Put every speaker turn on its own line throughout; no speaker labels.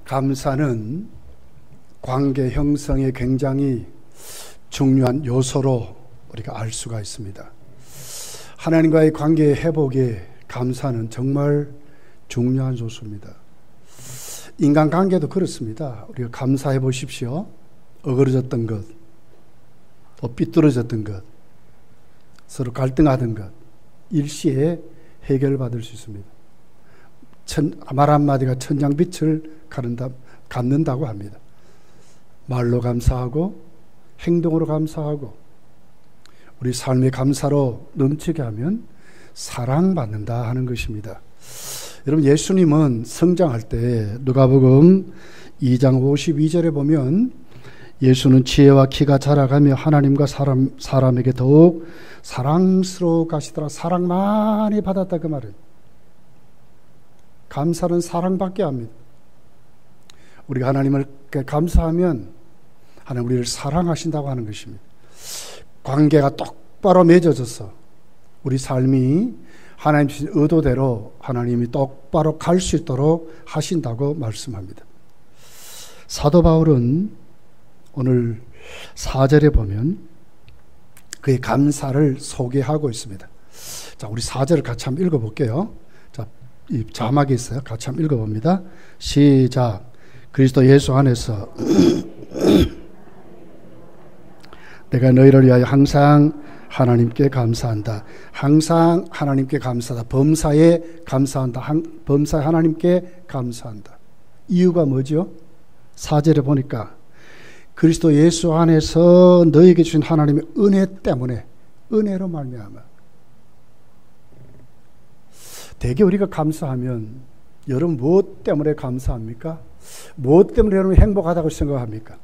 감사는 관계 형성에 굉장히 중요한 요소로 우리가 알 수가 있습니다. 하나님과의 관계 회복에 감사는 정말 중요한 요소입니다. 인간관계도 그렇습니다. 우리가 감사해 보십시오. 어그러졌던 것, 또 삐뚤어졌던 것, 서로 갈등하던 것 일시에 해결받을 수 있습니다. 말 한마디가 천냥빛을 갖는다고 합니다. 말로 감사하고 행동으로 감사하고 우리 삶의 감사로 넘치게 하면 사랑받는다 하는 것입니다. 여러분, 예수님은 성장할 때 누가복음 2장 52절에 보면 예수는 지혜와 키가 자라가며 하나님과 사람에게 더욱 사랑스러워 가시더라. 사랑 많이 받았다 그 말은. 감사는 사랑받게 합니다. 우리가 하나님을 감사하면 하나님 우리를 사랑하신다고 하는 것입니다. 관계가 똑바로 맺어져서 우리 삶이 하나님 주신 의도대로 하나님이 똑바로 갈 수 있도록 하신다고 말씀합니다. 사도 바울은 오늘 4절에 보면 그의 감사를 소개하고 있습니다. 자, 우리 4절을 같이 한번 읽어볼게요. 자, 이 자막이 있어요. 같이 한번 읽어봅니다. 시작. 그리스도 예수 안에서 내가 너희를 위하여 항상 하나님께 감사한다. 항상 하나님께 감사하다. 범사에 감사한다. 범사에 하나님께 감사한다. 이유가 뭐죠? 4절에 보니까 그리스도 예수 안에서 너에게 주신 하나님의 은혜 때문에, 은혜로 말미암아. 대개 우리가 감사하면 여러분 무엇 때문에 감사합니까? 무엇 때문에 여러분 행복하다고 생각합니까?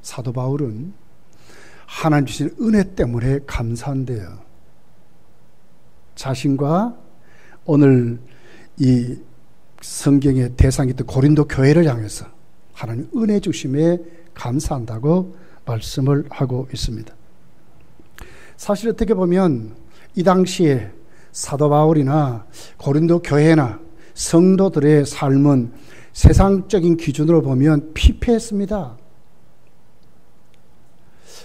사도 바울은 하나님 주신 은혜 때문에 감사한대요. 자신과 오늘 이 성경의 대상이 있던 고린도 교회를 향해서 하나님 은혜 주심에 감사한다고 말씀을 하고 있습니다. 사실 어떻게 보면 이 당시에 사도 바울이나 고린도 교회나 성도들의 삶은 세상적인 기준으로 보면 피폐했습니다.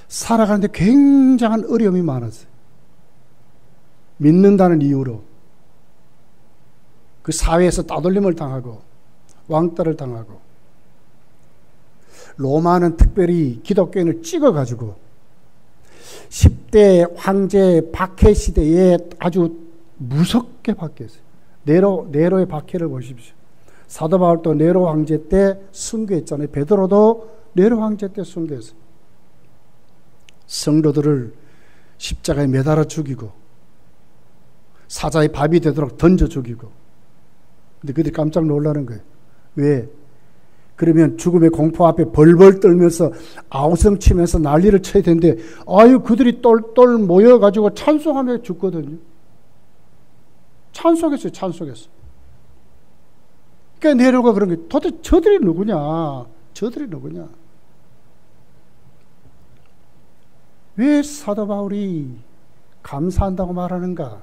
살아가는데 굉장한 어려움이 많았어요. 믿는다는 이유로 그 사회에서 따돌림을 당하고 왕따를 당하고, 로마는 특별히 기독교인을 찍어가지고 10대 황제 박해 시대에 아주 무섭게 박해했어요. 네로의 박해를 보십시오. 사도 바울도 네로 황제 때 순교했잖아요. 베드로도 네로 황제 때 순교했어요. 성도들을 십자가에 매달아 죽이고 사자의 밥이 되도록 던져 죽이고. 근데 그들이 깜짝 놀라는 거예요. 왜? 그러면 죽음의 공포 앞에 벌벌 떨면서 아우성 치면서 난리를 쳐야 되는데, 아유, 그들이 똘똘 모여가지고 찬송하며 죽거든요. 찬송했어요, 찬송했어요. 그러니까 네로가 그런 게 도대체 저들이 누구냐? 저들이 누구냐? 왜 사도 바울이 감사한다고 말하는가?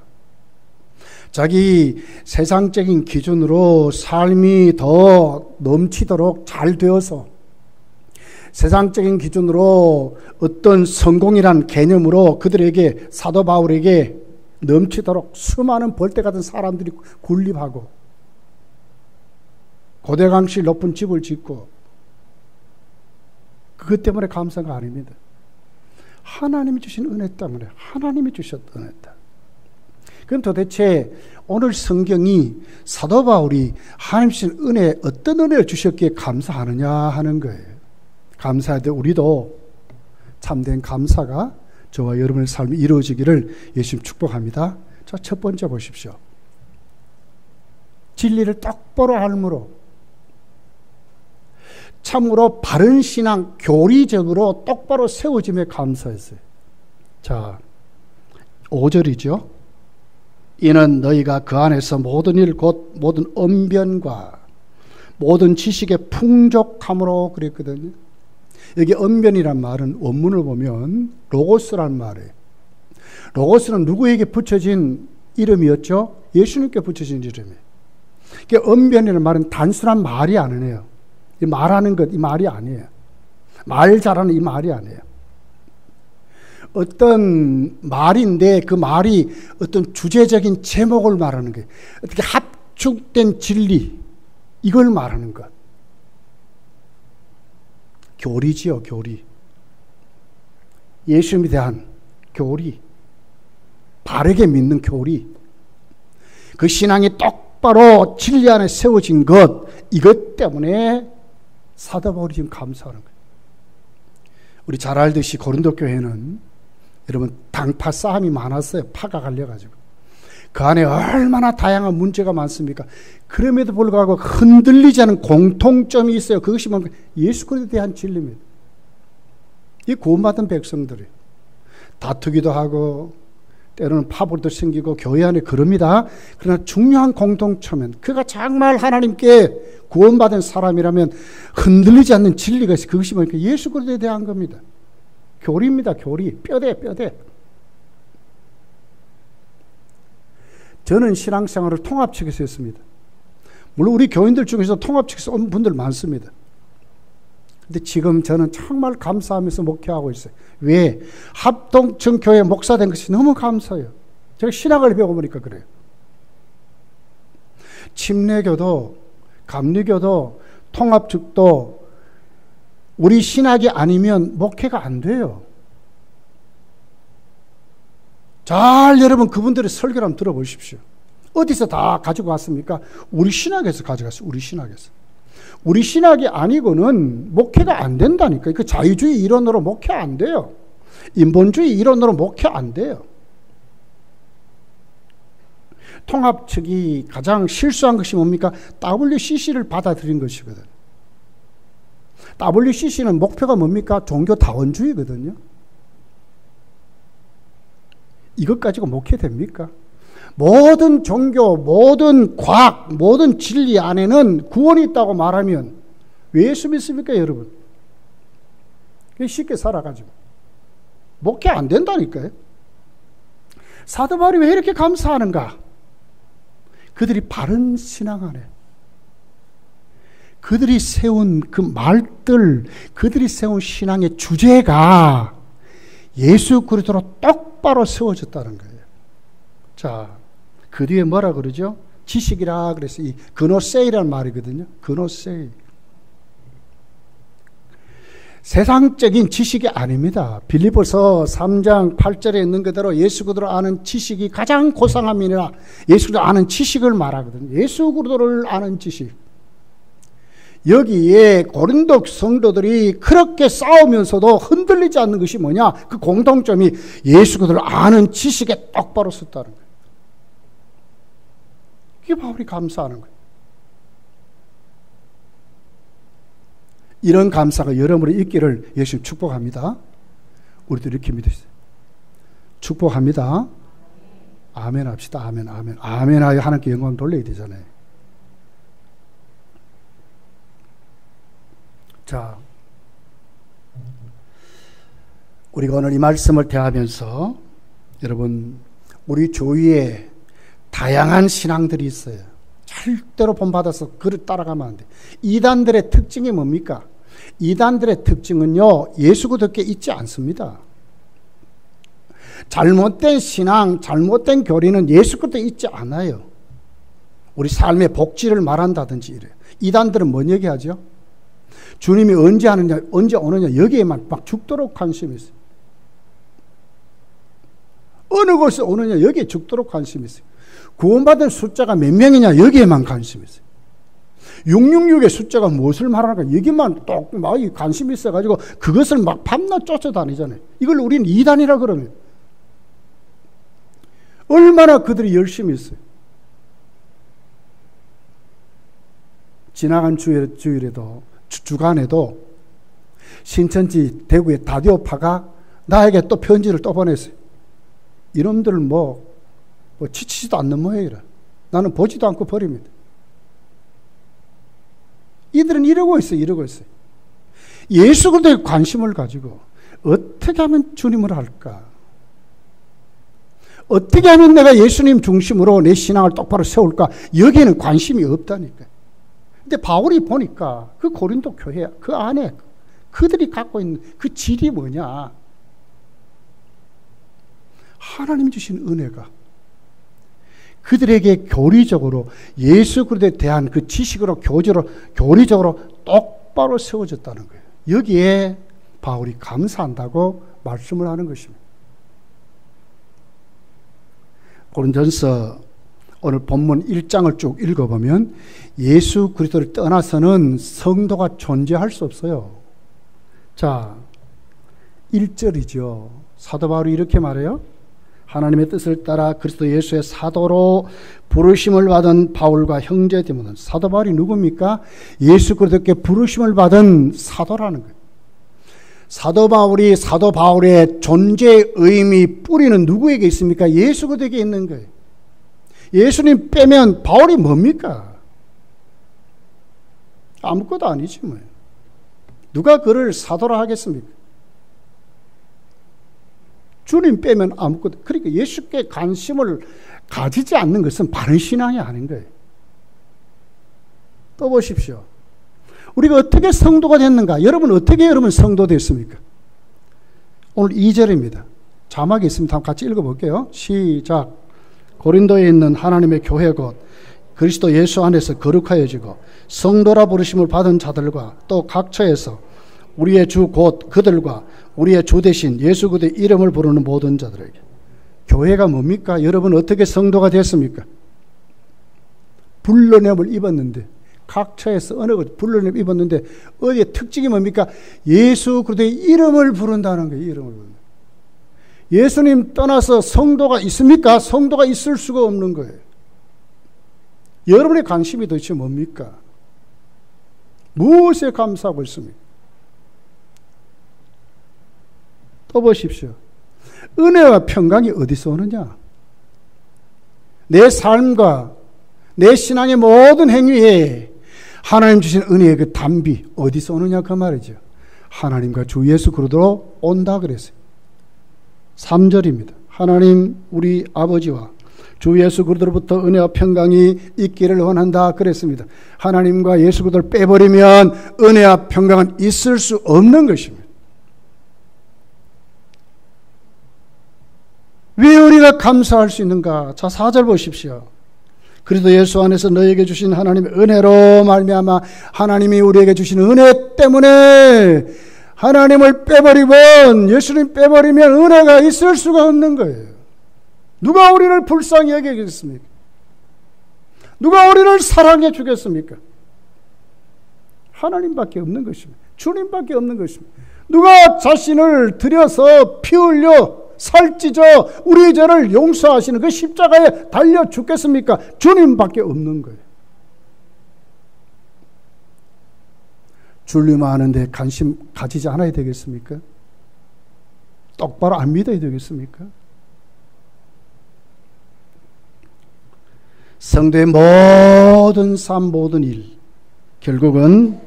자기 세상적인 기준으로 삶이 더 넘치도록 잘 되어서, 세상적인 기준으로 어떤 성공이란 개념으로 그들에게, 사도 바울에게 넘치도록 수많은 벌떼 같은 사람들이 군립하고 고대강실 높은 집을 짓고, 그것 때문에 감사가 아닙니다. 하나님이 주신 은혜 때문에, 하나님이 주셨던 은혜다. 그럼 도대체 오늘 성경이 사도 바울이 하나님 주신 은혜, 어떤 은혜를 주셨기에 감사하느냐 하는 거예요. 감사할 때 우리도 참된 감사가 저와 여러분의 삶이 이루어지기를 예수님 축복합니다. 자, 첫 번째 보십시오. 진리를 똑바로 알므로, 참으로 바른 신앙, 교리적으로 똑바로 세워짐에 감사했어요. 자, 5절이죠. 이는 너희가 그 안에서 모든 일, 곧 모든 언변과 모든 지식의 풍족함으로 그랬거든요. 여기 언변이란 말은 원문을 보면 로고스란 말이에요. 로고스는 누구에게 붙여진 이름이었죠? 예수님께 붙여진 이름이에요. 그러니까 언변이라는 말은 단순한 말이 아니에요. 이 말하는 것, 이 말이 아니에요. 말 잘하는 이 말이 아니에요. 어떤 말인데 그 말이 어떤 주제적인 제목을 말하는 거예요. 어떻게 합축된 진리, 이걸 말하는 것. 교리지요, 교리. 예수님에 대한 교리. 바르게 믿는 교리. 그 신앙이 똑바로 진리 안에 세워진 것, 이것 때문에 사도 바울이 지금 감사하는 거예요. 우리 잘 알듯이 고린도 교회는 여러분 당파 싸움이 많았어요. 파가 갈려가지고. 그 안에 얼마나 다양한 문제가 많습니까? 그럼에도 불구하고 흔들리지 않은 공통점이 있어요. 그것이 뭡니까? 예수 그리스도에 대한 진리입니다. 이 구원받은 백성들이 다투기도 하고 때로는 파벌도 생기고 교회 안에 그럽니다. 그러나 중요한 공통점은 그가 정말 하나님께 구원받은 사람이라면 흔들리지 않는 진리가 있어요. 그것이 뭡니까? 예수 그리스도에 대한 겁니다. 교리입니다. 교리. 뼈대. 저는 신앙생활을 통합측에서 했습니다. 물론 우리 교인들 중에서 통합측에서 온 분들 많습니다. 근데 지금 저는 정말 감사하면서 목회하고 있어요. 왜? 합동층 교회 목사 된 것이 너무 감사해요. 제가 신학을 배워보니까 그래요. 침례교도, 감리교도, 통합측도 우리 신학이 아니면 목회가 안 돼요. 잘 여러분 그분들의 설교를 한번 들어보십시오. 어디서 다 가지고 왔습니까? 우리 신학에서 가져갔어요. 우리 신학에서. 우리 신학이 아니고는 목회가 안 된다니까. 그 자유주의 이론으로 목회 안 돼요. 인본주의 이론으로 목회 안 돼요. 통합 측이 가장 실수한 것이 뭡니까? WCC를 받아들인 것이거든. WCC는 목표가 뭡니까? 종교다원주의거든요. 이것 가지고 목회 됩니까? 모든 종교, 모든 과학, 모든 진리 안에는 구원이 있다고 말하면 왜 예수 믿습니까, 여러분? 쉽게 살아가지고. 목회 안 된다니까요. 사도 바울이 왜 이렇게 감사하는가? 그들이 바른 신앙 안에 그들이 세운 그 말들, 그들이 세운 신앙의 주제가 예수 그리스도로 똑바로 세워졌다는 거예요. 자, 그 뒤에 뭐라 그러죠? 지식이라 그래서 이 그노세이라는 말이거든요. 그노세이. 세상적인 지식이 아닙니다. 빌립보서 3장 8절에 있는 그대로 예수 그리스도를 아는 지식이 가장 고상함이니라. 예수 그리스도를 아는 지식을 말하거든요. 예수 그리스도를 아는 지식. 여기에 고린도 성도들이 그렇게 싸우면서도 흔들리지 않는 것이 뭐냐? 그 공통점이 예수 그리스도를 아는 지식에 똑바로 섰다는 거예요. 이게 바울이 감사하는 거예요. 이런 감사가 여러분이 있기를 예수님 축복합니다. 우리도 이렇게 믿으세요. 축복합니다. 아멘 합시다. 아멘, 아멘. 아멘 하여 하나님께 영광 돌려야 되잖아요. 자, 우리가 오늘 이 말씀을 대하면서 여러분, 우리 주위에 다양한 신앙들이 있어요. 절대로 본받아서 그를 따라가면 안 돼. 이단들의 특징이 뭡니까? 이단들의 특징은요, 예수 그리스도께 있지 않습니다. 잘못된 신앙, 잘못된 교리는 예수 그리스도에 있지 않아요. 우리 삶의 복지를 말한다든지 이래요. 이단들은 뭔 얘기하죠? 주님이 언제 하느냐, 언제 오느냐, 여기에만 막 죽도록 관심이 있어요. 어느 곳에 오느냐, 여기에 죽도록 관심이 있어요. 구원받은 숫자가 몇 명이냐, 여기에만 관심이 있어요. 666의 숫자가 무엇을 말하는가, 여기만 막 관심이 있어가지고 그것을 막 밤낮 쫓아다니잖아요. 이걸 우리는 이단이라 그러면. 얼마나 그들이 열심히 했어요. 지나간 주일에도 주간에도 신천지 대구의 다디오파가 나에게 또 편지를 또 보냈어요. 이놈들 뭐 지치지도 않는 모양이라. 나는 보지도 않고 버립니다. 이들은 이러고 있어요. 예수 그리스도에 관심을 가지고 어떻게 하면 주님을 할까? 어떻게 하면 내가 예수님 중심으로 내 신앙을 똑바로 세울까? 여기에는 관심이 없다니까요. 근데 바울이 보니까 그 고린도 교회 그 안에 그들이 갖고 있는 그 질이 뭐냐? 하나님 주신 은혜가 그들에게 교리적으로 예수 그리스도에 대한 그 지식으로 교리적으로 똑바로 세워졌다는 거예요. 여기에 바울이 감사한다고 말씀을 하는 것입니다. 고린도전서 오늘 본문 1장을 쭉 읽어보면 예수 그리스도를 떠나서는 성도가 존재할 수 없어요. 자, 1절이죠. 사도 바울이 이렇게 말해요. 하나님의 뜻을 따라 그리스도 예수의 사도로 부르심을 받은 바울과 형제 디모데. 사도 바울이 누굽니까? 예수 그리스도께 부르심을 받은 사도라는 거예요. 사도 바울의 존재의 의미 뿌리는 누구에게 있습니까? 예수 그리스도에게 있는 거예요. 예수님 빼면 바울이 뭡니까? 아무것도 아니지 뭐. 누가 그를 사도라 하겠습니까? 주님 빼면 아무것도. 그러니까 예수께 관심을 가지지 않는 것은 바른 신앙이 아닌 거예요. 또 보십시오. 우리가 어떻게 성도가 됐는가? 여러분 어떻게 성도 됐습니까? 오늘 2절입니다. 자막이 있습니다. 한번 같이 읽어볼게요. 시작. 고린도에 있는 하나님의 교회 곧 그리스도 예수 안에서 거룩하여지고 성도라 부르심을 받은 자들과 또 각처에서 우리의 주 곧 그들과 우리의 주 대신 예수 그리스도의 이름을 부르는 모든 자들에게. 교회가 뭡니까? 여러분 어떻게 성도가 됐습니까? 불러냄을 입었는데 각처에서 어느 곳 불러냄을 입었는데 어디에 특징이 뭡니까? 예수 그리스도의 이름을 부른다는 거예요. 이름을 부른다. 예수님 떠나서 성도가 있습니까? 성도가 있을 수가 없는 거예요. 여러분의 관심이 도대체 뭡니까? 무엇에 감사하고 있습니까? 또 보십시오. 은혜와 평강이 어디서 오느냐? 내 삶과 내 신앙의 모든 행위에 하나님 주신 은혜의 그 담비 어디서 오느냐 그 말이죠. 하나님과 주 예수 그리스도로 온다 그랬어요. 3절입니다. 하나님 우리 아버지와 주 예수 그리스도로부터 은혜와 평강이 있기를 원한다 그랬습니다. 하나님과 예수 그리스도를 빼버리면 은혜와 평강은 있을 수 없는 것입니다. 왜 우리가 감사할 수 있는가? 자, 4절 보십시오. 그리스도 예수 안에서 너에게 주신 하나님의 은혜로 말미암아 하나님이 우리에게 주신 은혜 때문에 하나님을 빼버리면 예수님 빼버리면 은혜가 있을 수가 없는 거예요. 누가 우리를 불쌍히 여기겠습니까? 누가 우리를 사랑해 주겠습니까? 하나님밖에 없는 것입니다. 주님밖에 없는 것입니다. 누가 자신을 들여서 피 흘려 살찌져 우리의 죄를 용서하시는 그 십자가에 달려 죽겠습니까? 주님밖에 없는 거예요. 주님 아는데 관심 가지지 않아야 되겠습니까? 똑바로 안 믿어야 되겠습니까? 성도의 모든 삶, 모든 일, 결국은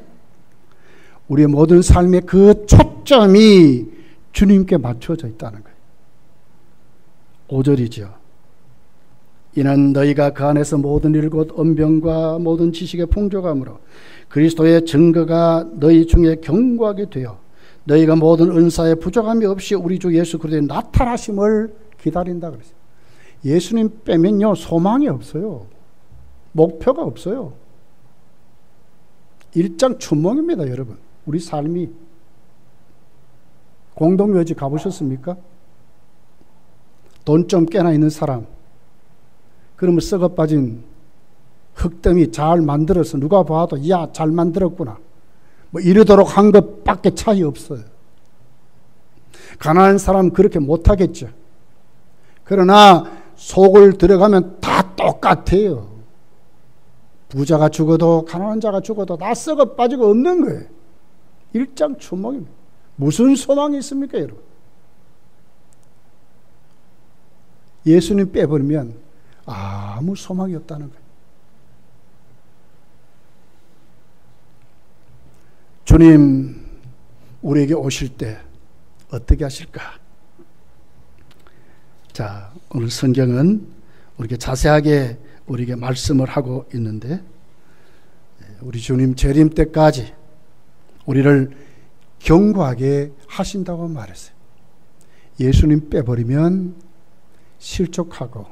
우리의 모든 삶의 그 초점이 주님께 맞춰져 있다는 거예요. 5절이죠. 이는 너희가 그 안에서 모든 일 곧 언병과 모든 지식의 풍족함으로 그리스도의 증거가 너희 중에 견고하게 되어 너희가 모든 은사에 부족함이 없이 우리 주 예수 그리스도의 나타나심을 기다린다 그랬어요. 예수님 빼면요 소망이 없어요. 목표가 없어요. 일장춘몽입니다. 여러분 우리 삶이. 공동묘지 가보셨습니까? 돈 좀 깨나 있는 사람, 그러면 썩어 빠진 흙더미 잘 만들어서 누가 봐도 야 잘 만들었구나 뭐 이러도록 한 것밖에 차이 없어요. 가난한 사람 그렇게 못하겠죠. 그러나 속을 들어가면 다 똑같아요. 부자가 죽어도 가난한 자가 죽어도 다 썩어 빠지고 없는 거예요. 일장춘몽입니다. 무슨 소망이 있습니까 여러분? 예수님 빼버리면 아무 소망이 없다는 거예요. 주님 우리에게 오실 때 어떻게 하실까? 자, 오늘 성경은 우리에게 자세하게 우리에게 말씀을 하고 있는데 우리 주님 재림 때까지 우리를 견고하게 하신다고 말했어요. 예수님 빼버리면 실족하고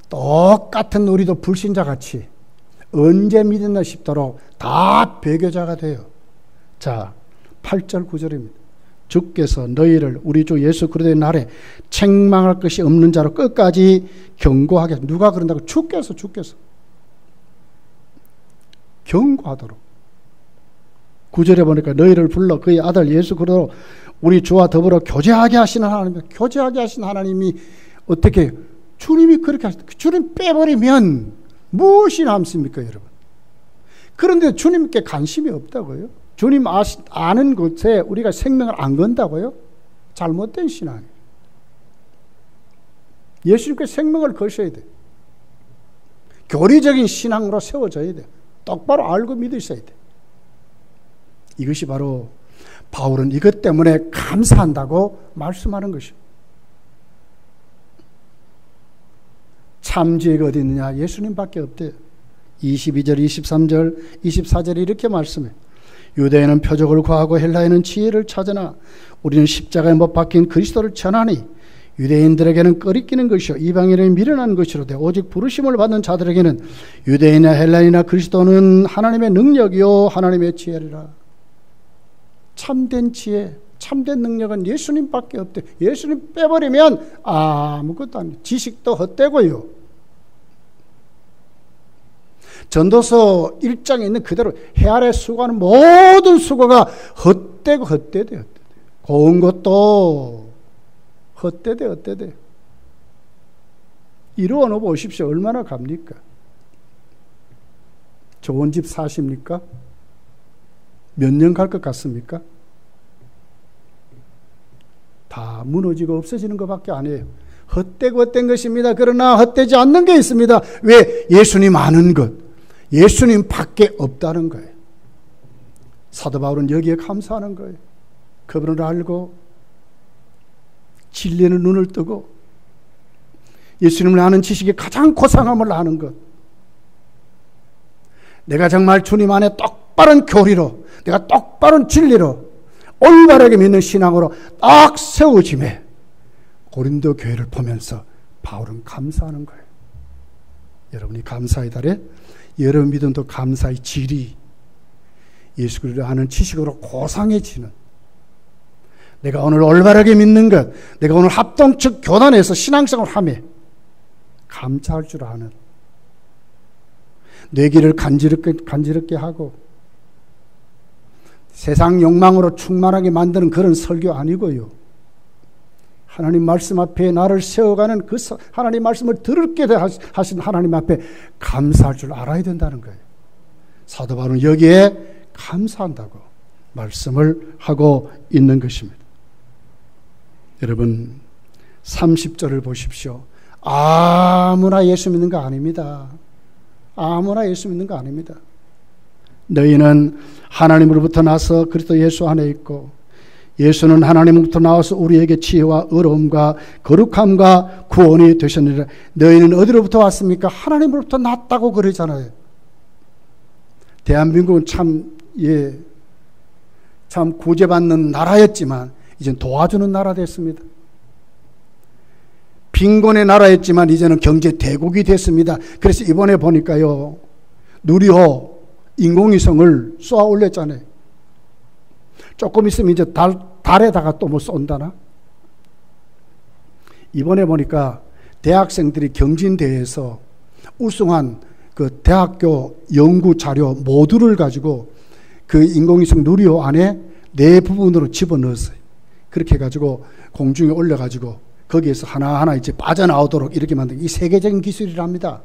똑같은 우리도 불신자같이 언제 믿었나 싶도록 다 배교자가 돼요. 자, 8절 9절입니다. 주께서 너희를 우리 주 예수 그리스도의 날에 책망할 것이 없는 자로 끝까지 경고하게. 누가 그런다고? 주께서 경고하도록. 9절에 보니까 너희를 불러 그의 아들 예수 그리스도 우리 주와 더불어 교제하게 하시는 하나님. 교제하게 하신 하나님이 어떻게, 주님이 그렇게 하셨다. 주님 빼버리면 무엇이 남습니까, 여러분? 그런데 주님께 관심이 없다고요? 주님 아는 것에 우리가 생명을 안 건다고요? 잘못된 신앙이에요. 예수님께 생명을 거셔야 돼. 교리적인 신앙으로 세워져야 돼. 똑바로 알고 믿으셔야 돼. 이것이 바로 바울은 이것 때문에 감사한다고 말씀하는 것입니다. 참 지혜가 어디 있느냐? 예수님밖에 없대요. 22절, 23절, 24절에 이렇게 말씀해요. 유대인은 표적을 구하고 헬라인은 지혜를 찾으나 우리는 십자가에 못 박힌 그리스도를 전하니 유대인들에게는 꺼리끼는 것이요 이방인에게는 미련한 것이로되 오직 부르심을 받는 자들에게는 유대인이나 헬라인이나 그리스도는 하나님의 능력이요 하나님의 지혜리라. 참된 지혜, 참된 능력은 예수님밖에 없대. 예수님 빼버리면 아무것도 아니에요. 지식도 헛되고요. 전도서 1장에 있는 그대로 해 아래 수고하는 모든 수고가 헛되고 헛되대. 고운 것도 헛되대. 이루어 놓아 보십시오. 얼마나 갑니까? 좋은 집 사십니까? 몇 년 갈 것 같습니까? 다 무너지고 없어지는 것밖에 아니에요. 헛되고 헛된 것입니다. 그러나 헛되지 않는 게 있습니다. 왜? 예수님 아는 것, 예수님 밖에 없다는 거예요. 사도 바울은 여기에 감사하는 거예요. 그분을 알고 진리는 눈을 뜨고 예수님을 아는 지식이 가장 고상함을 아는 것. 내가 정말 주님 안에 똑바른 교리로, 내가 똑바른 진리로 올바르게 믿는 신앙으로 딱 세워짐에 고린도 교회를 보면서 바울은 감사하는 거예요. 여러분이 감사의 달에 여러분 믿음도 감사의 질이 예수 그리스도를 아는 지식으로 고상해지는, 내가 오늘 올바르게 믿는 것, 내가 오늘 합동측 교단에서 신앙생활을 하며 감사할 줄 아는, 내 길을 간지럽게 하고 세상 욕망으로 충만하게 만드는 그런 설교 아니고요. 하나님 말씀 앞에 나를 세워가는 그 하나님 말씀을 들을게 하신 하나님 앞에 감사할 줄 알아야 된다는 거예요. 사도 바울은 여기에 감사한다고 말씀을 하고 있는 것입니다. 여러분 30절을 보십시오. 아무나 예수 믿는 거 아닙니다. 아무나 예수 믿는 거 아닙니다. 너희는 하나님으로부터 나서 그리스도 예수 안에 있고 예수는 하나님으로부터 나와서 우리에게 지혜와 의로움과 거룩함과 구원이 되셨느니라. 너희는 어디로부터 왔습니까? 하나님으로부터 났다고 그러잖아요. 대한민국은 참 구제받는 나라였지만 이제는 도와주는 나라 됐습니다. 빈곤의 나라였지만 이제는 경제 대국이 됐습니다. 그래서 이번에 보니까요, 누리호 인공위성을 쏘아 올렸잖아요. 조금 있으면 이제 달에다가 또 뭐 쏜다나? 이번에 보니까 대학생들이 경진대회에서 우승한 그 대학교 연구 자료 모듈을 가지고 그 인공위성 누리호 안에 네 부분으로 집어넣었어요. 그렇게 해가지고 공중에 올려가지고 거기에서 하나하나 이제 빠져나오도록 이렇게 만든, 이 세계적인 기술이랍니다.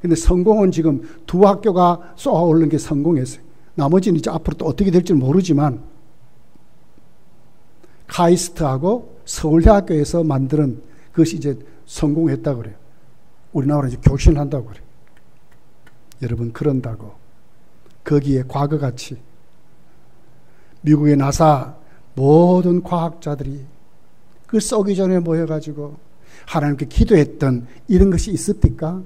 근데 성공은 지금 두 학교가 쏘아 올린 게 성공했어요. 나머지는 이제 앞으로 또 어떻게 될지 모르지만 카이스트하고 서울대학교에서 만드는 그것이 이제 성공했다고 그래요. 우리나라 이제 교신한다고 그래요. 여러분, 그런다고 거기에 과거같이 미국의 나사 모든 과학자들이 그 쏘기 전에 모여가지고 하나님께 기도했던 이런 것이 있습니까?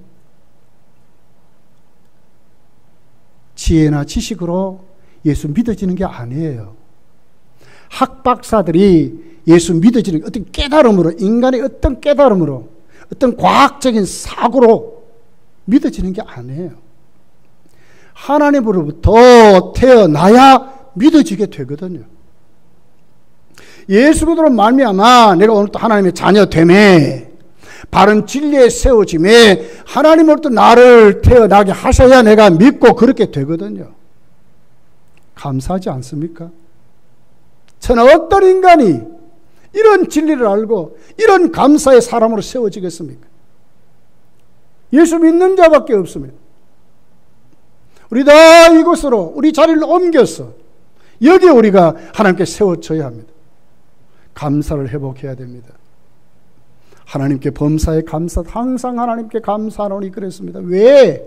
지혜나 지식으로 예수 믿어지는 게 아니에요. 학박사들이 예수 믿어지는 어떤 깨달음으로, 인간의 어떤 깨달음으로, 어떤 과학적인 사고로 믿어지는 게 아니에요. 하나님으로부터 태어나야 믿어지게 되거든요. 예수 그리스도로 말미암아 내가 오늘 또 하나님의 자녀 되매, 바른 진리에 세워짐에 하나님으로부터 나를 태어나게 하셔야 내가 믿고 그렇게 되거든요. 감사하지 않습니까? 저는 어떤 인간이 이런 진리를 알고 이런 감사의 사람으로 세워지겠습니까? 예수 믿는 자밖에 없습니다. 우리 다 이곳으로 우리 자리를 옮겨서 여기에 우리가 하나님께 세워져야 합니다. 감사를 회복해야 됩니다. 하나님께 범사에 감사, 항상 하나님께 감사하노니 그랬습니다. 왜?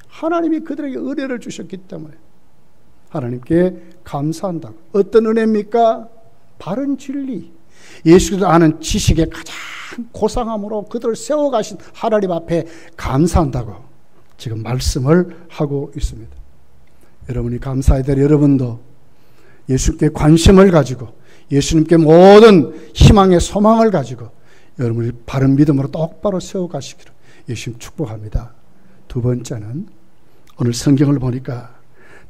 하나님이 그들에게 은혜를 주셨기 때문에 하나님께 감사한다고. 어떤 은혜입니까? 바른 진리, 예수 그리스도 아는 지식의 가장 고상함으로 그들을 세워가신 하나님 앞에 감사한다고 지금 말씀을 하고 있습니다. 여러분이 감사해야 될 여러분도 예수님께 관심을 가지고 예수님께 모든 희망의 소망을 가지고 여러분이 바른 믿음으로 똑바로 세워가시기를 예수님 축복합니다. 두 번째는 오늘 성경을 보니까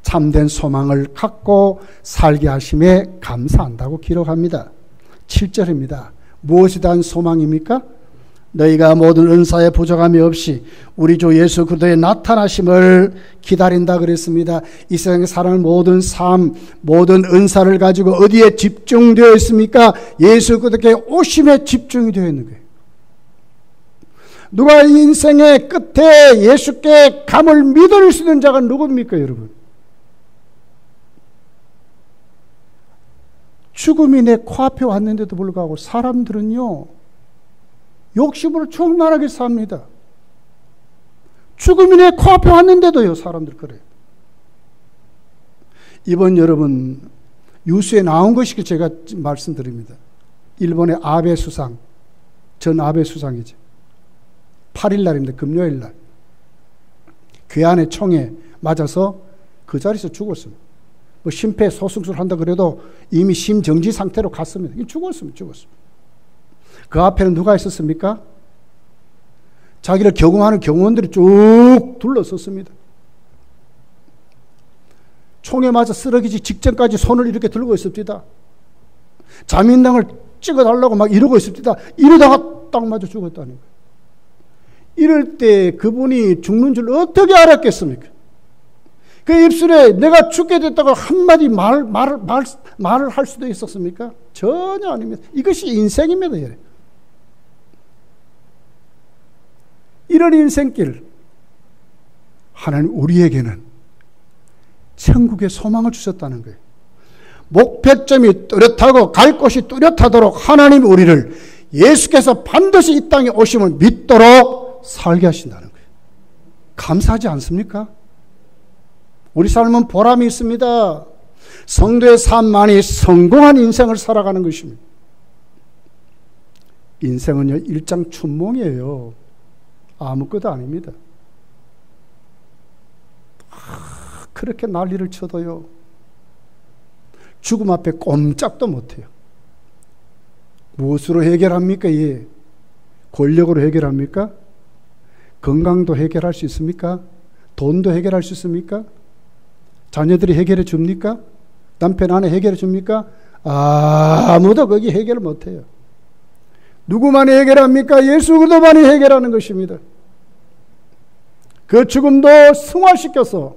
참된 소망을 갖고 살게 하심에 감사한다고 기록합니다. 7절입니다. 무엇에 대한 소망입니까? 너희가 모든 은사에 부족함이 없이 우리 주 예수 그리스도의 나타나심을 기다린다 그랬습니다. 이 세상에 사람은 모든 삶, 모든 은사를 가지고 어디에 집중되어 있습니까? 예수 그리스도께 오심에 집중이 되어 있는 거예요. 누가 인생의 끝에 예수께 감을 믿을 수 있는 자가 누굽니까, 여러분? 죽음이 내 코앞에 왔는데도 불구하고 사람들은요, 욕심으로 충만하게 삽니다. 죽음이 내 코앞에 왔는데도요, 사람들 그래요. 이번 여러분 뉴스에 나온 것이 제가 말씀드립니다. 일본의 아베 수상, 전 아베 수상이죠. 8일 날입니다. 금요일 날. 괴한의 총에 맞아서 그 자리에서 죽었습니다. 뭐 심폐소생술을 한다 그래도 이미 심정지 상태로 갔습니다. 죽었습니다. 그 앞에는 누가 있었습니까? 자기를 경호하는 경호원들이 쭉 둘러섰습니다. 총에 맞아 쓰러지기 직전까지 손을 이렇게 들고 있습니다. 자민당을 찍어달라고 막 이러고 있습니다. 이러다가 딱 맞아 죽었다는 거예요. 이럴 때 그분이 죽는 줄 어떻게 알았겠습니까? 그 입술에 내가 죽게 됐다고 한마디 말을 할 수도 있었습니까? 전혀 아닙니다. 이것이 인생입니다. 이런 인생길, 하나님 우리에게는 천국의 소망을 주셨다는 거예요. 목표점이 뚜렷하고 갈 곳이 뚜렷하도록 하나님이 우리를 예수께서 반드시 이 땅에 오심을 믿도록 살게 하신다는 거예요. 감사하지 않습니까? 우리 삶은 보람이 있습니다. 성도의 삶만이 성공한 인생을 살아가는 것입니다. 인생은요, 일장춘몽이에요. 아무것도 아닙니다. 그렇게 난리를 쳐도요, 죽음 앞에 꼼짝도 못해요. 무엇으로 해결합니까? 예. 권력으로 해결합니까? 건강도 해결할 수 있습니까? 돈도 해결할 수 있습니까? 자녀들이 해결해 줍니까? 남편 아내 해결해 줍니까? 아무도 거기 해결을 못해요. 누구만이 해결합니까? 예수 그리스도만이 해결하는 것입니다. 그 죽음도 승화시켜서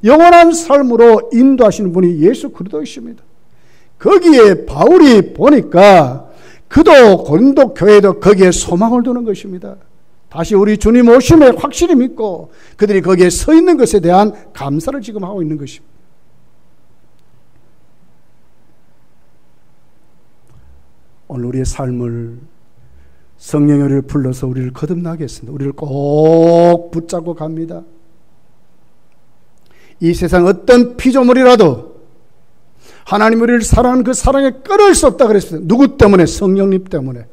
영원한 삶으로 인도하시는 분이 예수 그리스도이십니다. 거기에 바울이 보니까 그도 고린도 교회도 거기에 소망을 두는 것입니다. 다시 우리 주님 오심에 확실히 믿고 그들이 거기에 서 있는 것에 대한 감사를 지금 하고 있는 것입니다. 오늘 우리의 삶을 성령이 우리를 불러서 우리를 거듭나게 했습니다. 우리를 꼭 붙잡고 갑니다. 이 세상 어떤 피조물이라도 하나님 우리를 사랑하는 그 사랑에 끊을 수 없다 그랬습니다. 누구 때문에? 성령님 때문에.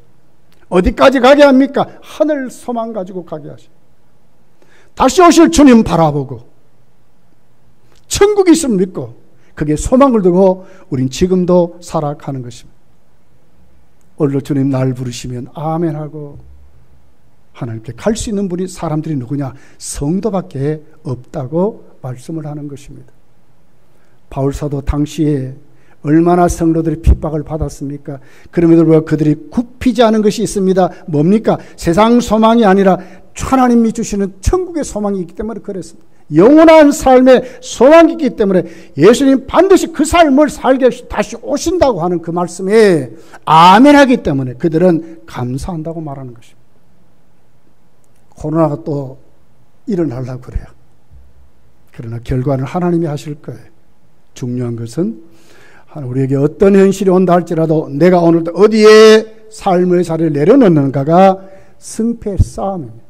어디까지 가게 합니까? 하늘 소망 가지고 가게 하십니다. 다시 오실 주님 바라보고 천국이 있음을 믿고 그게 소망을 두고 우린 지금도 살아가는 것입니다. 오늘도 주님 날 부르시면 아멘 하고 하나님께 갈 수 있는 분이 사람들이 누구냐? 성도밖에 없다고 말씀을 하는 것입니다. 바울사도 당시에 얼마나 성도들이 핍박을 받았습니까? 그럼에도 불구하고 그들이 굽히지 않은 것이 있습니다. 뭡니까? 세상 소망이 아니라 하나님이 주시는 천국의 소망이 있기 때문에 그랬습니다. 영원한 삶의 소망이 있기 때문에 예수님 반드시 그 삶을 살게 다시 오신다고 하는 그 말씀에 아멘하기 때문에 그들은 감사한다고 말하는 것입니다. 코로나가 또 일어나려고 그래요. 그러나 결과는 하나님이 하실 거예요. 중요한 것은 우리에게 어떤 현실이 온다 할지라도 내가 오늘도 어디에 삶의 자리를 내려놓는가가 승패의 싸움입니다.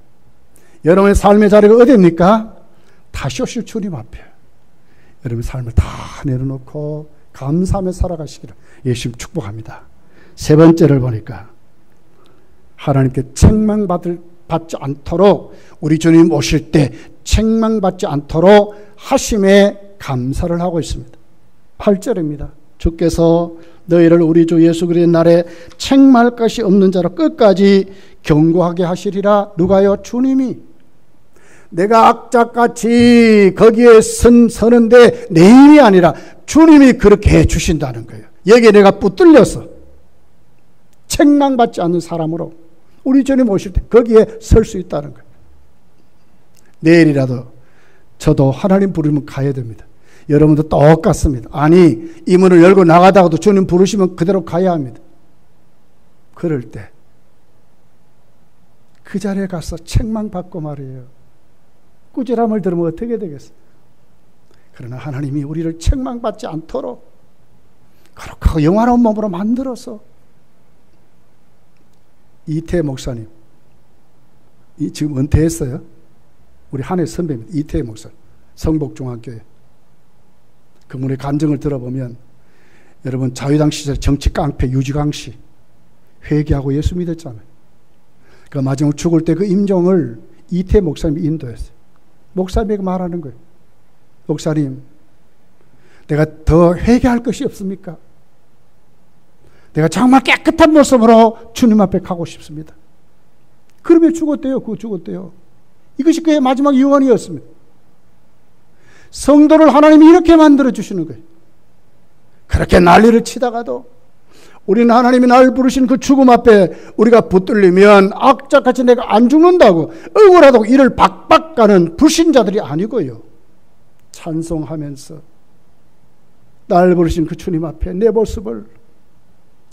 여러분의 삶의 자리가 어디입니까? 다시 오실 주님 앞에 여러분의 삶을 다 내려놓고 감사하며 살아가시기를 예수님 축복합니다. 세 번째를 보니까 하나님께 책망받지 않도록 우리 주님 오실 때 책망받지 않도록 하심에 감사를 하고 있습니다. 8절입니다. 주께서 너희를 우리 주 예수 그리스도의 날에 책망할 것이 없는 자로 끝까지 경고하게 하시리라. 누가요? 주님이. 내가 악착같이 거기에 서는데 내 힘이 아니라 주님이 그렇게 해 주신다는 거예요. 여기에 내가 붙들려서 책망받지 않는 사람으로 우리 주님 오실 때 거기에 설 수 있다는 거예요. 내일이라도 저도 하나님 부르면 가야 됩니다. 여러분도 똑같습니다. 아니 이 문을 열고 나가다가도 주님 부르시면 그대로 가야 합니다. 그럴 때 그 자리에 가서 책망받고 말이에요. 꾸지람을 들으면 어떻게 되겠어요? 그러나 하나님이 우리를 책망받지 않도록 거룩하고 영화로운 몸으로 만들어서 이태 목사님 지금 은퇴했어요. 우리 한해 선배입니다. 이태 목사 성복중학교에 그분의 간증을 들어보면 여러분 자유당 시절 정치 깡패 유지강 씨 회개하고 예수 믿었잖아요. 그 마지막 죽을 때 그 임종을 이태 목사님이 인도했어요. 목사님에게 말하는 거예요. 목사님, 내가 더 회개할 것이 없습니까? 내가 정말 깨끗한 모습으로 주님 앞에 가고 싶습니다. 그러면 죽었대요. 그거 죽었대요. 이것이 그의 마지막 유언이었습니다. 성도를 하나님이 이렇게 만들어 주시는 거예요. 그렇게 난리를 치다가도 우리는 하나님이 날 부르신 그 죽음 앞에 우리가 붙들리면 악착같이 내가 안 죽는다고 억울하다고 이를 박박 가는 불신자들이 아니고요. 찬송하면서 날 부르신 그 주님 앞에 내 모습을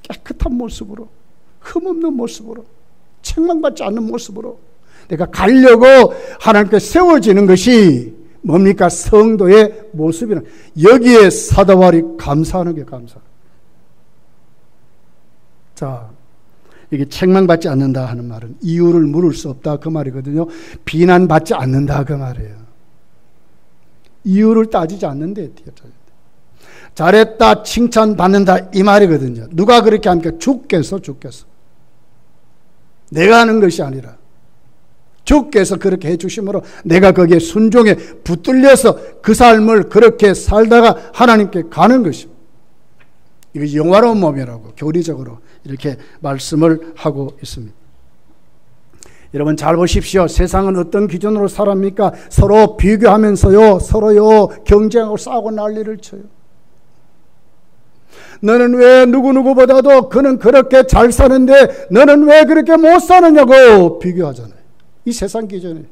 깨끗한 모습으로 흠없는 모습으로 책망받지 않는 모습으로 내가 가려고 하나님께 세워지는 것이 뭡니까? 성도의 모습이라. 여기에 사도 바울이 감사하는 게 감사. 자, 이게 책망받지 않는다 하는 말은 이유를 물을 수 없다 그 말이거든요. 비난받지 않는다 그 말이에요. 이유를 따지지 않는데 잘했다 칭찬받는다 이 말이거든요. 누가 그렇게 하니까 주께서 내가 하는 것이 아니라 주께서 그렇게 해주심으로 내가 거기에 순종에 붙들려서 그 삶을 그렇게 살다가 하나님께 가는 것입니다. 이것이 영화로운 몸이라고 교리적으로 이렇게 말씀을 하고 있습니다. 여러분 잘 보십시오. 세상은 어떤 기준으로 살합니까? 서로 비교하면서요, 서로요 경쟁하고 싸우고 난리를 쳐요. 너는 왜 누구보다도 그는 그렇게 잘 사는데 너는 왜 그렇게 못 사느냐고 비교하잖아요. 이 세상 기준이.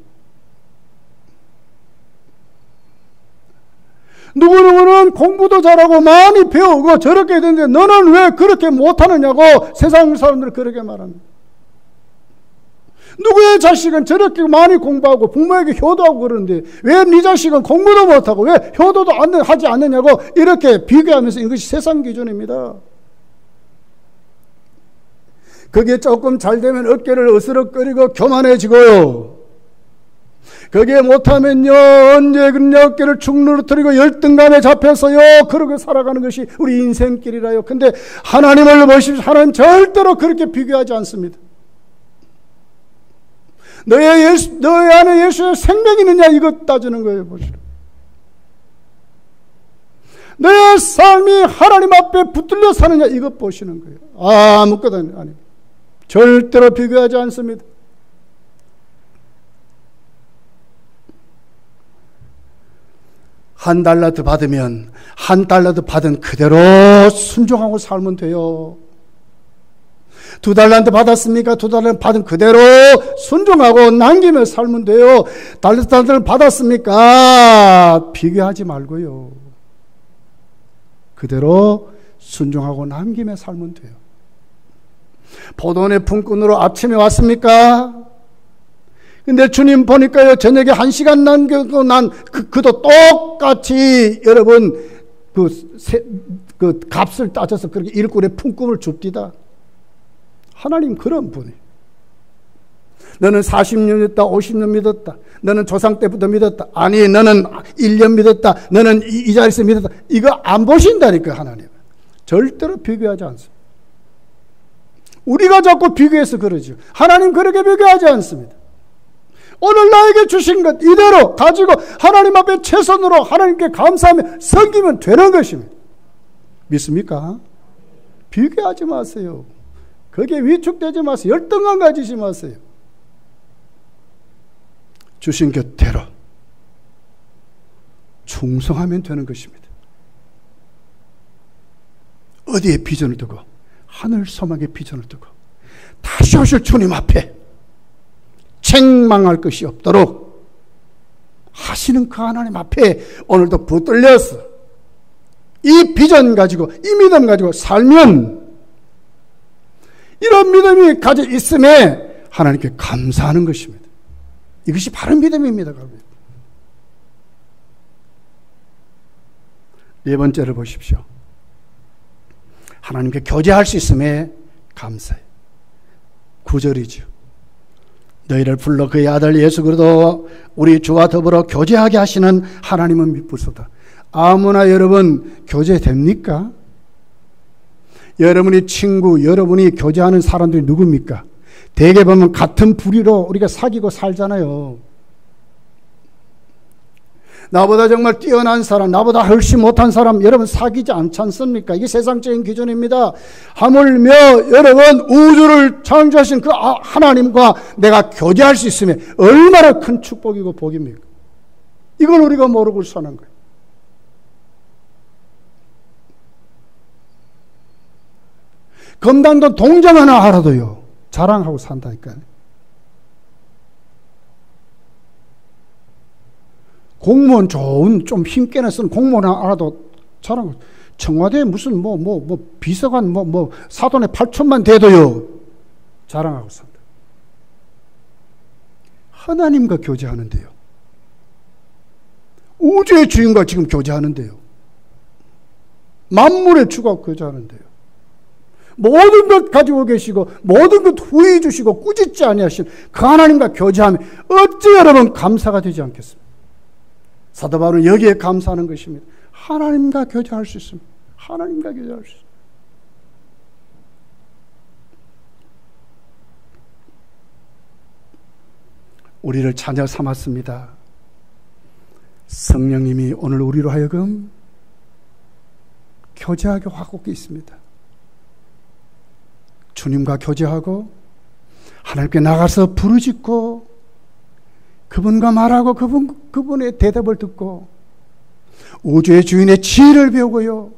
누구는 공부도 잘하고 많이 배우고 저렇게 되는데 너는 왜 그렇게 못하느냐고 세상 사람들은 그렇게 말합니다. 누구의 자식은 저렇게 많이 공부하고 부모에게 효도하고 그러는데 왜 네 자식은 공부도 못하고 왜 효도도 하지 않느냐고 이렇게 비교하면서 이것이 세상 기준입니다. 그게 조금 잘 되면 어깨를 으스럭거리고 교만해지고요. 그게 못하면요 언제 그냥 어깨를 축 누르뜨리고 열등감에 잡혀서요 그러고 살아가는 것이 우리 인생길이라요. 근데 하나님을 보십시오. 하나님 절대로 그렇게 비교하지 않습니다. 너의 안에 예수의 생명이 있느냐 이것 따지는 거예요. 보시라. 내 삶이 하나님 앞에 붙들려 사느냐 이것 보시는 거예요. 아무것도 아니에요. 절대로 비교하지 않습니다. $1 받으면 $1 받은 그대로 순종하고 살면 돼요. $2 받았습니까? $2 받은 그대로 순종하고 남기며 살면 돼요. $1 받았습니까? 비교하지 말고요. 그대로 순종하고 남기며 살면 돼요. 포도원의 품꾼으로 아침에 왔습니까? 근데 주님 보니까요, 저녁에 1시간 남겨고 그도 똑같이 여러분, 그 값을 따져서 그렇게 일꾼의 품꾼을 줍디다. 하나님 그런 분이. 너는 40년 믿었다, 50년 믿었다. 너는 조상 때부터 믿었다. 아니, 너는 1년 믿었다. 너는 이 자리에서 믿었다. 이거 안 보신다니까, 하나님. 절대로 비교하지 않습니다. 우리가 자꾸 비교해서 그러죠. 하나님 그렇게 비교하지 않습니다. 오늘 나에게 주신 것 이대로 가지고 하나님 앞에 최선으로 하나님께 감사하며 섬기면 되는 것입니다. 믿습니까? 비교하지 마세요. 거기에 위축되지 마세요. 열등감 가지지 마세요. 주신 곁대로 충성하면 되는 것입니다. 어디에 비전을 두고? 하늘 소망의 비전을 두고 다시 오실 주님 앞에 책망할 것이 없도록 하시는 그 하나님 앞에 오늘도 붙들려서 이 비전 가지고 이 믿음 가지고 살면 이런 믿음이 가져 있음에 하나님께 감사하는 것입니다. 이것이 바른 믿음입니다. 네 번째를 보십시오. 하나님께 교제할 수 있음에 감사해. 9절이죠. 너희를 불러 그의 아들 예수 그리스도 우리 주와 더불어 교제하게 하시는 하나님은 미쁘소다. 아무나 여러분 교제됩니까? 여러분이 친구, 여러분이 교제하는 사람들이 누굽니까? 대개 보면 같은 부류로 우리가 사귀고 살잖아요. 나보다 정말 뛰어난 사람, 나보다 훨씬 못한 사람 여러분 사귀지 않지 않습니까? 이게 세상적인 기준입니다. 하물며 여러분 우주를 창조하신 그 하나님과 내가 교제할 수 있으면 얼마나 큰 축복이고 복입니까? 이걸 우리가 모르고 사는 거예요. 검단도 동전 하나 알아도요 자랑하고 산다니까요. 공무원 좋은 좀 힘께나 쓰는 공무원 알아도 자랑. 청와대에 무슨 비서관 사돈의 8천만 돼도요 자랑하고 산다. 하나님과 교제하는데요. 우주의 주인과 지금 교제하는데요. 만물의 주가 교제하는데요. 모든 것 가지고 계시고 모든 것 후히 주시고 꾸짖지 아니하신 그 하나님과 교제하면 어찌 여러분 감사가 되지 않겠습니까? 사도 바울은 여기에 감사하는 것입니다. 하나님과 교제할 수 있습니다. 하나님과 교제할 수 있습니다. 우리를 자녀 삼았습니다. 성령님이 오늘 우리로 하여금 교제하게 하고 있습니다. 주님과 교제하고 하나님께 나가서 부르짖고 그분과 말하고 그분의 대답을 듣고 우주의 주인의 지혜를 배우고요.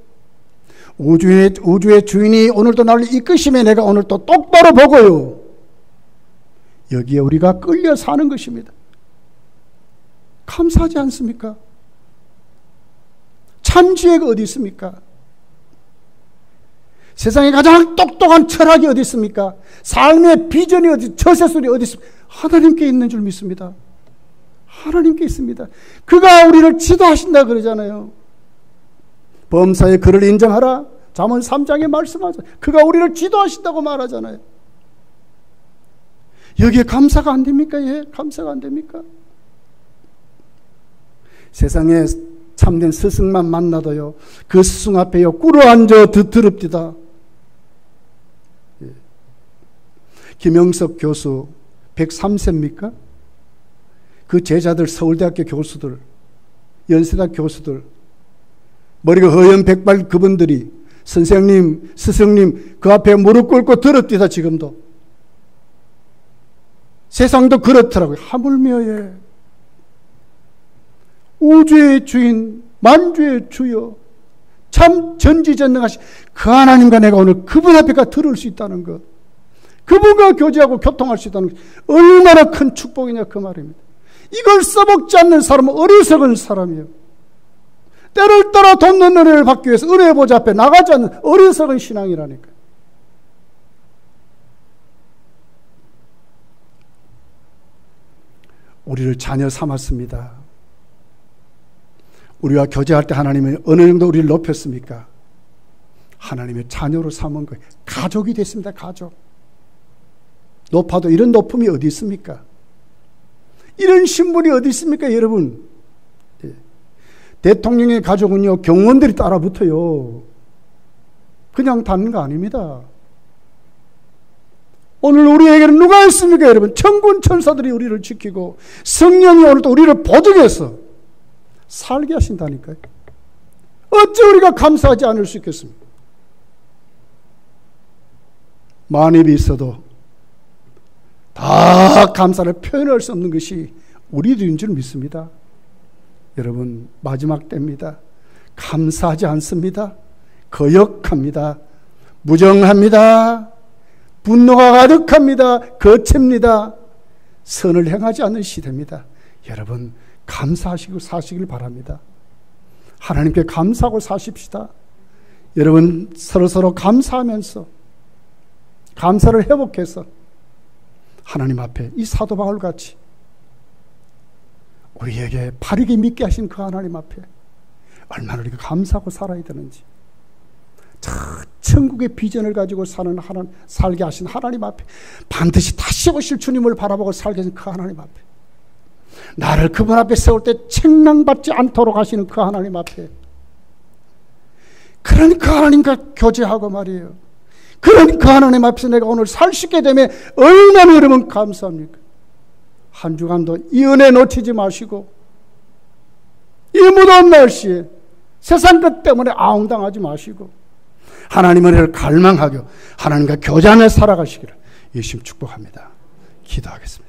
우주의 주인이 오늘도 나를 이끄심에 내가 오늘 또 똑바로 보고요. 여기에 우리가 끌려 사는 것입니다. 감사하지 않습니까? 참 지혜가 어디 있습니까? 세상에 가장 똑똑한 철학이 어디 있습니까? 삶의 비전이 어디, 처세술이 어디 있습니까? 하나님께 있는 줄 믿습니다. 하나님께 있습니다. 그가 우리를 지도하신다 그러잖아요. 범사의 그를 인정하라. 잠언 3장에 말씀하죠. 그가 우리를 지도하신다고 말하잖아요. 여기에 감사가 안 됩니까? 예, 감사가 안 됩니까? 세상에 참된 스승만 만나도요, 그 스승 앞에요, 꿇어 앉아 드럽디다. 예. 김영석 교수 103세입니까? 그 제자들, 서울대학교 교수들, 연세대 교수들, 머리가 허연 백발 그분들이 선생님, 스승님 그 앞에 무릎 꿇고 들었디다. 지금도 세상도 그렇더라고요. 하물며 예. 우주의 주인 만주의 주여 참 전지전능하신 그 하나님과 내가 오늘 그분 앞에가 들을 수 있다는 것, 그분과 교제하고 교통할 수 있다는 것, 얼마나 큰 축복이냐 그 말입니다. 이걸 써먹지 않는 사람은 어리석은 사람이에요. 때를 따라 돕는 은혜를 받기 위해서 은혜의 보좌 앞에 나가지 않는 어리석은 신앙이라니까요. 우리를 자녀 삼았습니다. 우리와 교제할 때 하나님이 어느 정도 우리를 높였습니까? 하나님의 자녀로 삼은 거예요. 가족이 됐습니다. 가족. 높아도 이런 높음이 어디 있습니까? 이런 신분이 어디 있습니까, 여러분? 예. 대통령의 가족은요, 경호원들이 따라붙어요. 그냥 닿는 거 아닙니다. 오늘 우리에게는 누가 있습니까, 여러분? 천군 천사들이 우리를 지키고 성령이 오늘도 우리를 보증해서 살게 하신다니까요. 어찌 우리가 감사하지 않을 수 있겠습니까? 만입이 있어도 다 감사를 표현할 수 없는 것이 우리들인 줄 믿습니다. 여러분, 마지막 때입니다. 감사하지 않습니다. 거역합니다. 무정합니다. 분노가 가득합니다. 거칩니다. 선을 행하지 않는 시대입니다. 여러분, 감사하시고 사시길 바랍니다. 하나님께 감사하고 사십시다. 여러분, 서로서로 감사하면서 감사를 회복해서 하나님 앞에 이 사도 바울같이 우리에게 바르게 믿게 하신 그 하나님 앞에 얼마나 우리가 감사하고 살아야 되는지, 천국의 비전을 가지고 살게 하신 하나님 앞에, 반드시 다시 오실 주님을 바라보고 살게 하신 그 하나님 앞에, 나를 그분 앞에 세울 때 책망받지 않도록 하시는 그 하나님 앞에, 그런 그 하나님과 교제하고 말이에요. 그런 그 하나님 앞에서 내가 오늘 살 수 있게 되면 얼마나 여러분 감사합니까? 한 주간도 이 은혜 놓치지 마시고, 이 무더운 날씨에 세상 것 때문에 아웅당하지 마시고 하나님의 은혜를 갈망하고 하나님과 교제하며 살아가시기를 예수님 축복합니다. 기도하겠습니다.